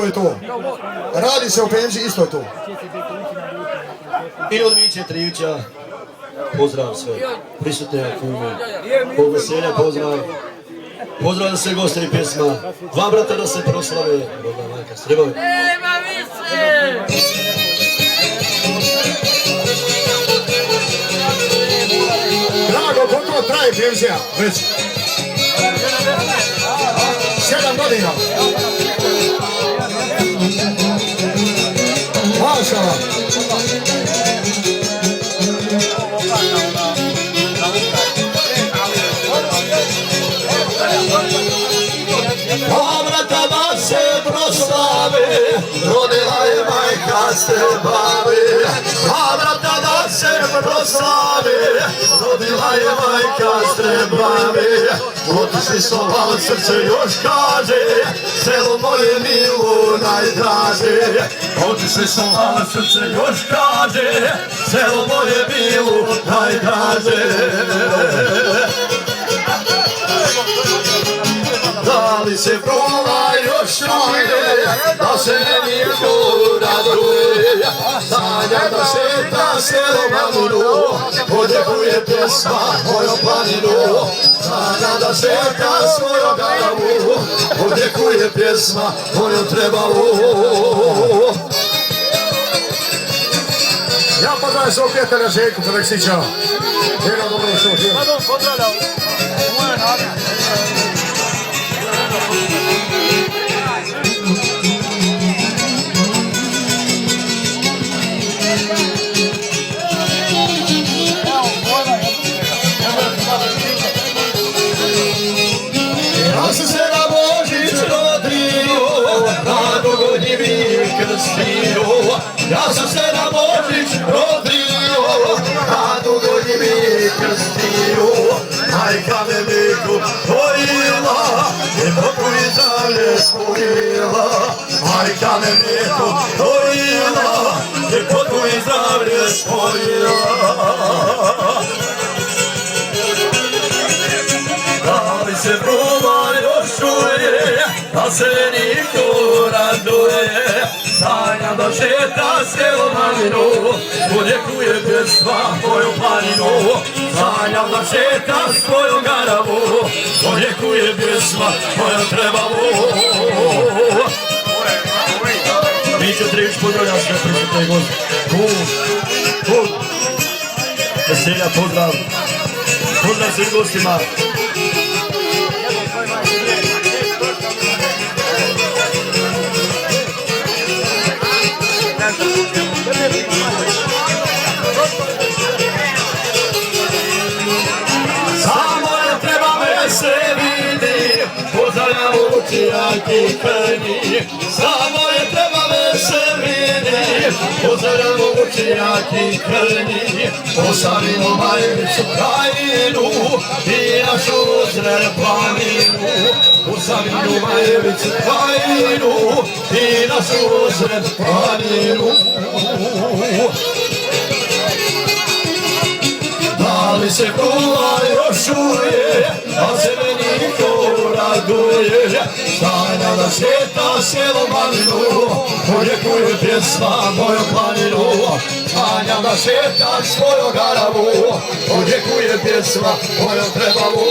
je to. Radi se o penziji, isto je to. I od Miće Trivića, pozdrav sve prisutne kume, Bog veselja, pozdrav. Pozdrav za sve goste i pjesma, dva brata da se proslave, Boga majka Srebove. Nema više! Drago, koliko traje penzija? Već 7 godina. Mašala. Vrata da se proslave, rodila je majka Srebove. Vrata da se proslave, rodila je majka Srebove. Otišli su vam srce još kaže, selo moje milo najdraže. Otišli su vam srce još kaže, selo moje milo najdraže. Da li se prola još čuje, da se niko raduje, sanja da šeta selom odjekuje pjesma moju planinu. Sanja da šeta svoju garavu, odjekuje pjesma moju trebavu. Ja poznajem svog prijatelja Željku Koleksića. Željka dobro došao. Ja sam se na Božić rodio, na dogodnji krstio. Ja sam se na Božić rodio, na dogodnji krstio. Majka me biku dojila, ljepotu i zdravlje spojila. Majka me biku dojila, ljepotu i zdravlje spojila. Da li se proba još čuje, da se niko raduje, sanja da šeta selo maninu, odjekuje pjesma moju planinu. Sanja da šeta svoju garavu, odjekuje pjesma moju trebavu. Miće Trivić pozdravlja sve prisutne goste. Veselja, pozdrav. Pozdrav svim gostima. Samo je treba me se vidi, pozdravljam uči jaki krni. Samo je treba me se vidi, pozdravljam uči jaki krni. Ostavimo Majevicu krajinu i našu Zrer planinu. Ostavimo Majevicu krajinu i našu Zrer planinu. Da li se kula još čuje, da se me niko raduje, sanja da šeta selo maninu, odjekuje pjesma moju planinu. Sanja da šeta svoju garavu, odjekuje pjesma moju trebavu.